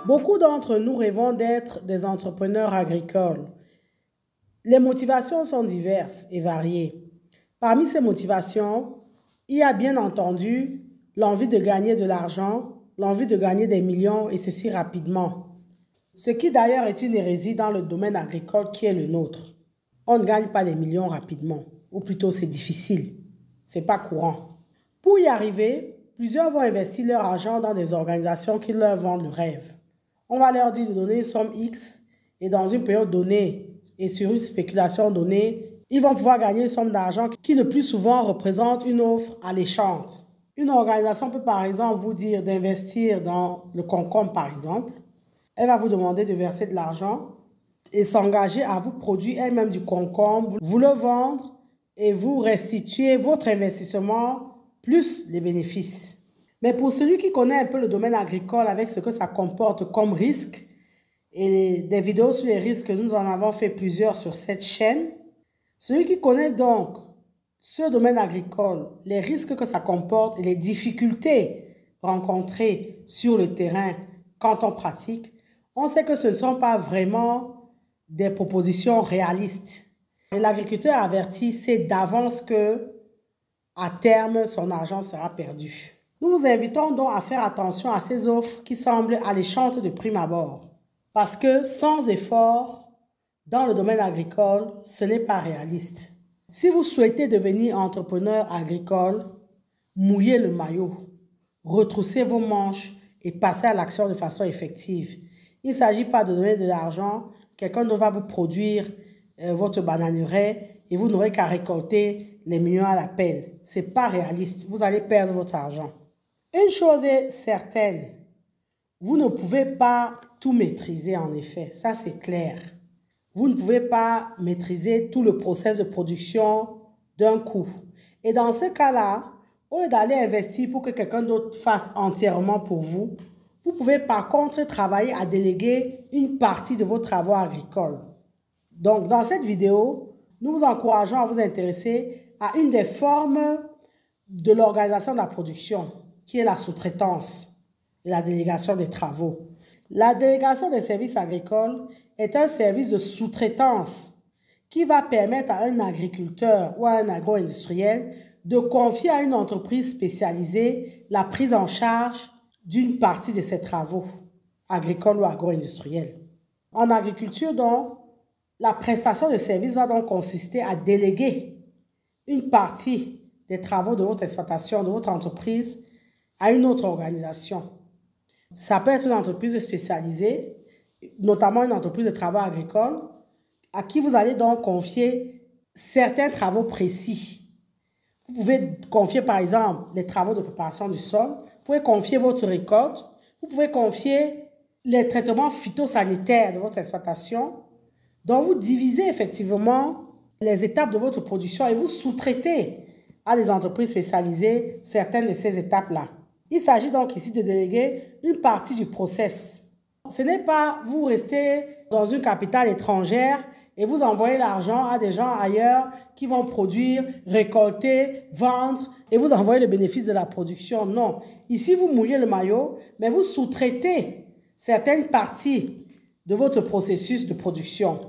Beaucoup d'entre nous rêvons d'être des entrepreneurs agricoles. Les motivations sont diverses et variées. Parmi ces motivations, il y a bien entendu l'envie de gagner de l'argent, l'envie de gagner des millions et ceci rapidement. Ce qui d'ailleurs est une hérésie dans le domaine agricole qui est le nôtre. On ne gagne pas les millions rapidement, ou plutôt c'est difficile, c'est pas courant. Pour y arriver, plusieurs vont investir leur argent dans des organisations qui leur vendent le rêve. On va leur dire de donner une somme X et dans une période donnée et sur une spéculation donnée, ils vont pouvoir gagner une somme d'argent qui le plus souvent représente une offre alléchante. Une organisation peut par exemple vous dire d'investir dans le concombre par exemple. Elle va vous demander de verser de l'argent et s'engager à vous produire elle-même du concombre, vous le vendre et vous restituer votre investissement plus les bénéfices. Mais pour celui qui connaît un peu le domaine agricole avec ce que ça comporte comme risque, et des vidéos sur les risques, nous en avons fait plusieurs sur cette chaîne, celui qui connaît donc ce domaine agricole, les risques que ça comporte et les difficultés rencontrées sur le terrain quand on pratique, on sait que ce ne sont pas vraiment des propositions réalistes. Et l'agriculteur averti sait d'avance que à terme, son argent sera perdu. Nous vous invitons donc à faire attention à ces offres qui semblent alléchantes de prime abord. Parce que sans effort, dans le domaine agricole, ce n'est pas réaliste. Si vous souhaitez devenir entrepreneur agricole, mouillez le maillot, retroussez vos manches et passez à l'action de façon effective. Il ne s'agit pas de donner de l'argent, quelqu'un va vous produire votre bananeraie et vous n'aurez qu'à récolter les millions à la pelle. Ce n'est pas réaliste, vous allez perdre votre argent. Une chose est certaine, vous ne pouvez pas tout maîtriser en effet, ça c'est clair. Vous ne pouvez pas maîtriser tout le processus de production d'un coup. Et dans ce cas-là, au lieu d'aller investir pour que quelqu'un d'autre fasse entièrement pour vous, vous pouvez par contre travailler à déléguer une partie de vos travaux agricoles. Donc dans cette vidéo, nous vous encourageons à vous intéresser à une des formes de l'organisation de la production, qui est la sous-traitance et la délégation des travaux. La délégation des services agricoles est un service de sous-traitance qui va permettre à un agriculteur ou à un agro-industriel de confier à une entreprise spécialisée la prise en charge d'une partie de ses travaux agricoles ou agro-industriels. En agriculture, donc, la prestation de service va donc consister à déléguer une partie des travaux de votre exploitation, de votre entreprise, à une autre organisation. Ça peut être une entreprise spécialisée, notamment une entreprise de travaux agricoles, à qui vous allez donc confier certains travaux précis. Vous pouvez confier par exemple les travaux de préparation du sol, vous pouvez confier votre récolte, vous pouvez confier les traitements phytosanitaires de votre exploitation. Donc vous divisez effectivement les étapes de votre production et vous sous-traitez à des entreprises spécialisées certaines de ces étapes-là. Il s'agit donc ici de déléguer une partie du process. Ce n'est pas vous rester dans une capitale étrangère et vous envoyer l'argent à des gens ailleurs qui vont produire, récolter, vendre et vous envoyer le bénéfice de la production. Non. Ici, vous mouillez le maillot, mais vous sous-traitez certaines parties de votre processus de production.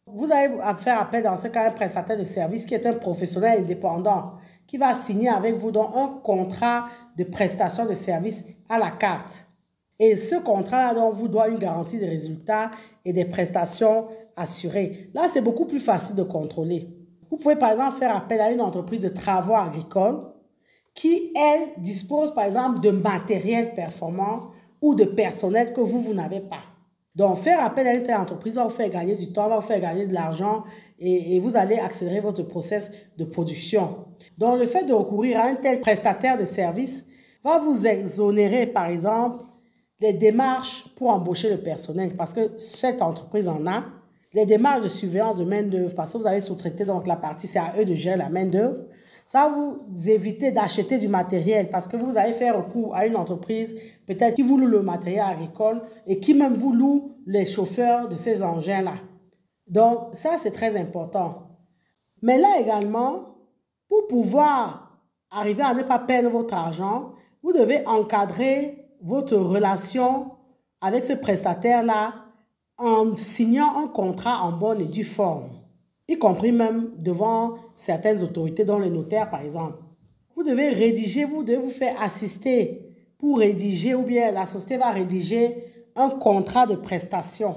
Vous allez faire appel dans ce cas à un prestataire de service qui est un professionnel indépendant qui va signer avec vous donc un contrat de prestation de service à la carte. Et ce contrat-là donc vous doit une garantie de résultats et des prestations assurées. Là, c'est beaucoup plus facile de contrôler. Vous pouvez par exemple faire appel à une entreprise de travaux agricoles qui, elle, dispose par exemple de matériel performant ou de personnel que vous n'avez pas. Donc, faire appel à une telle entreprise va vous faire gagner du temps, va vous faire gagner de l'argent et vous allez accélérer votre process de production. Donc, le fait de recourir à un tel prestataire de service va vous exonérer, par exemple, les démarches pour embaucher le personnel parce que cette entreprise en a, les démarches de surveillance de main-d'œuvre parce que vous avez sous-traité donc la partie, c'est à eux de gérer la main-d'œuvre. Ça va vous éviter d'acheter du matériel parce que vous allez faire recours à une entreprise peut-être qui vous loue le matériel agricole et qui même vous loue les chauffeurs de ces engins-là. Donc, ça, c'est très important. Mais là également, pour pouvoir arriver à ne pas perdre votre argent, vous devez encadrer votre relation avec ce prestataire-là en signant un contrat en bonne et due forme, y compris même devant certaines autorités, dont les notaires par exemple. Vous devez rédiger, vous devez vous faire assister pour rédiger, ou bien la société va rédiger un contrat de prestation.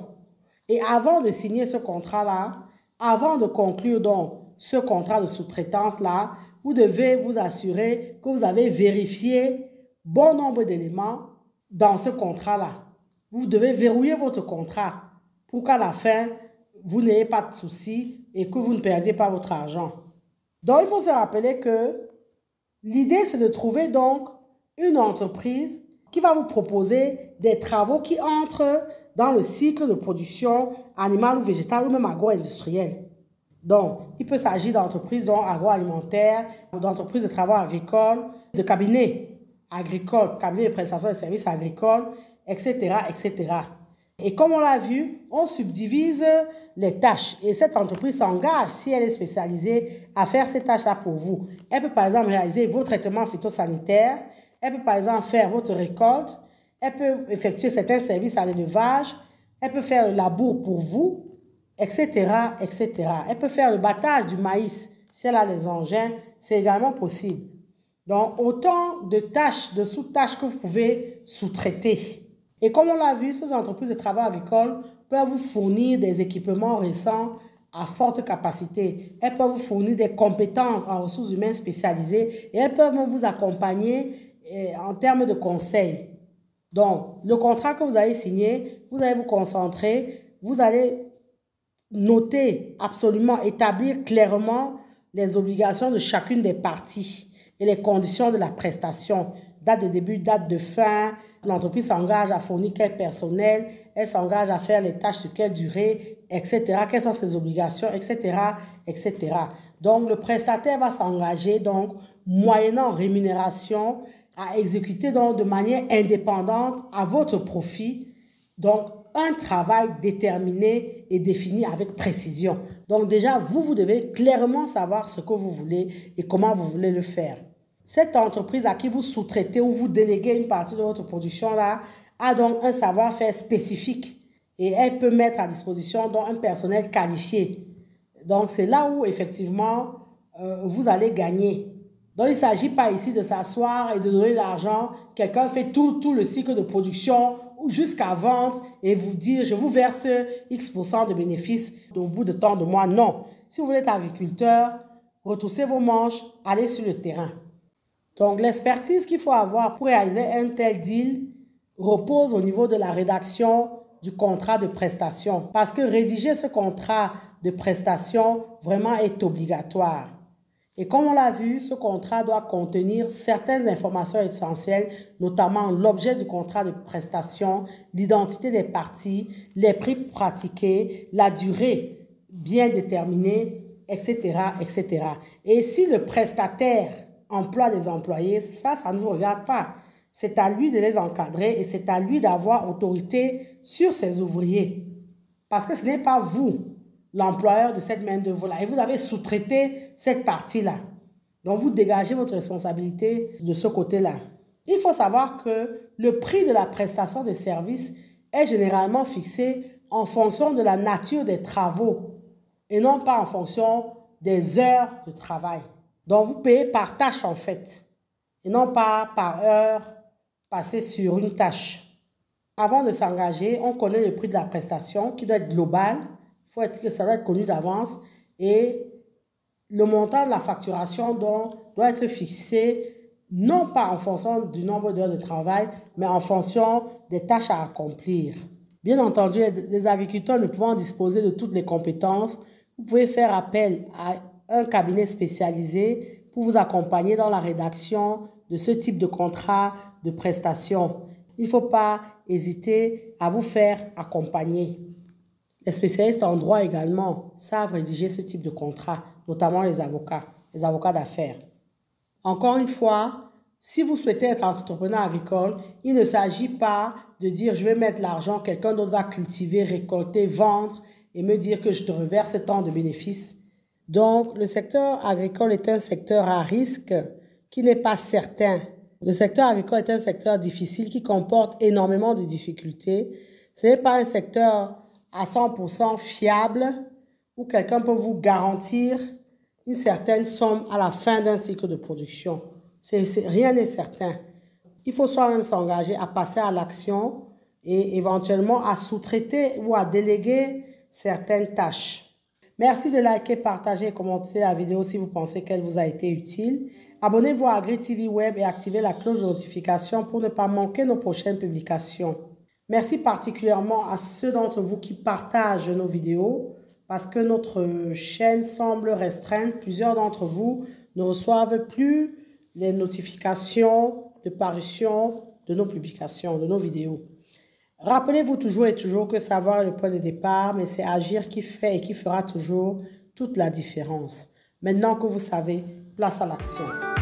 Et avant de signer ce contrat-là, avant de conclure donc ce contrat de sous-traitance-là, vous devez vous assurer que vous avez vérifié bon nombre d'éléments dans ce contrat-là. Vous devez verrouiller votre contrat pour qu'à la fin, vous n'ayez pas de soucis et que vous ne perdiez pas votre argent. Donc, il faut se rappeler que l'idée, c'est de trouver donc une entreprise qui va vous proposer des travaux qui entrent dans le cycle de production animale ou végétale ou même agro-industrielle. Donc, il peut s'agir d'entreprises agroalimentaires, d'entreprises de travaux agricoles, de cabinets agricoles, cabinets de prestations de services agricoles, etc., etc. Et comme on l'a vu, on subdivise les tâches. Et cette entreprise s'engage, si elle est spécialisée, à faire ces tâches-là pour vous. Elle peut par exemple réaliser vos traitements phytosanitaires. Elle peut par exemple faire votre récolte. Elle peut effectuer certains services à l'élevage. Elle peut faire le labour pour vous, etc., etc. Elle peut faire le battage du maïs. Si elle a les engins, c'est également possible. Donc, autant de tâches, de sous-tâches que vous pouvez sous-traiter. Et comme on l'a vu, ces entreprises de travaux agricoles peuvent vous fournir des équipements récents à forte capacité. Elles peuvent vous fournir des compétences en ressources humaines spécialisées et elles peuvent même vous accompagner en termes de conseils. Donc, le contrat que vous allez signer, vous allez vous concentrer, vous allez noter absolument, établir clairement les obligations de chacune des parties et les conditions de la prestation. Date de début, date de fin. L'entreprise s'engage à fournir quel personnel, elle s'engage à faire les tâches sur quelle durée, etc. Quelles sont ses obligations, etc., etc. Donc, le prestataire va s'engager, donc, moyennant rémunération, à exécuter donc de manière indépendante à votre profit, donc un travail déterminé et défini avec précision. Donc déjà, vous devez clairement savoir ce que vous voulez et comment vous voulez le faire. Cette entreprise à qui vous sous-traitez ou vous déléguez une partie de votre production-là a donc un savoir-faire spécifique et elle peut mettre à disposition donc un personnel qualifié. Donc c'est là où effectivement vous allez gagner. Donc il ne s'agit pas ici de s'asseoir et de donner l'argent. Quelqu'un fait tout le cycle de production jusqu'à vendre et vous dire je vous verse X% de bénéfices au bout de tant de mois. Non. Si vous voulez être agriculteur, retroussez vos manches, allez sur le terrain. Donc l'expertise qu'il faut avoir pour réaliser un tel deal repose au niveau de la rédaction du contrat de prestation. Parce que rédiger ce contrat de prestation vraiment est obligatoire. Et comme on l'a vu, ce contrat doit contenir certaines informations essentielles, notamment l'objet du contrat de prestation, l'identité des parties, les prix pratiqués, la durée bien déterminée, etc., etc. Et si le prestataire emploie des employés, ça ne vous regarde pas. C'est à lui de les encadrer et c'est à lui d'avoir autorité sur ses ouvriers. Parce que ce n'est pas vous l'employeur de cette main-d'œuvre-là. Et vous avez sous-traité cette partie-là. Donc, vous dégagez votre responsabilité de ce côté-là. Il faut savoir que le prix de la prestation de service est généralement fixé en fonction de la nature des travaux et non pas en fonction des heures de travail. Donc, vous payez par tâche en fait et non pas par heure passée sur une tâche. Avant de s'engager, on connaît le prix de la prestation qui doit être global. Que ça doit être connu d'avance et le montant de la facturation doit être fixé non pas en fonction du nombre d'heures de travail, mais en fonction des tâches à accomplir. Bien entendu, les agriculteurs ne pouvant disposer de toutes les compétences, vous pouvez faire appel à un cabinet spécialisé pour vous accompagner dans la rédaction de ce type de contrat de prestation. Il ne faut pas hésiter à vous faire accompagner. Les spécialistes en droit également savent rédiger ce type de contrat, notamment les avocats d'affaires. Encore une fois, si vous souhaitez être entrepreneur agricole, il ne s'agit pas de dire je vais mettre l'argent, quelqu'un d'autre va cultiver, récolter, vendre et me dire que je te reverse tant de bénéfices. Donc, le secteur agricole est un secteur à risque qui n'est pas certain Le secteur agricole est un secteur difficile qui comporte énormément de difficultés. Ce n'est pas un secteur à 100% fiable où quelqu'un peut vous garantir une certaine somme à la fin d'un cycle de production. Rien n'est certain. Il faut soi-même s'engager à passer à l'action et éventuellement à sous-traiter ou à déléguer certaines tâches. Merci de liker, partager et commenter la vidéo si vous pensez qu'elle vous a été utile. Abonnez-vous à AgriTV Web et activez la cloche de notification pour ne pas manquer nos prochaines publications. Merci particulièrement à ceux d'entre vous qui partagent nos vidéos parce que notre chaîne semble restreinte. Plusieurs d'entre vous ne reçoivent plus les notifications de parution de nos publications, de nos vidéos. Rappelez-vous toujours et toujours que savoir est le point de départ, mais c'est agir qui fait et qui fera toujours toute la différence. Maintenant que vous savez, place à l'action.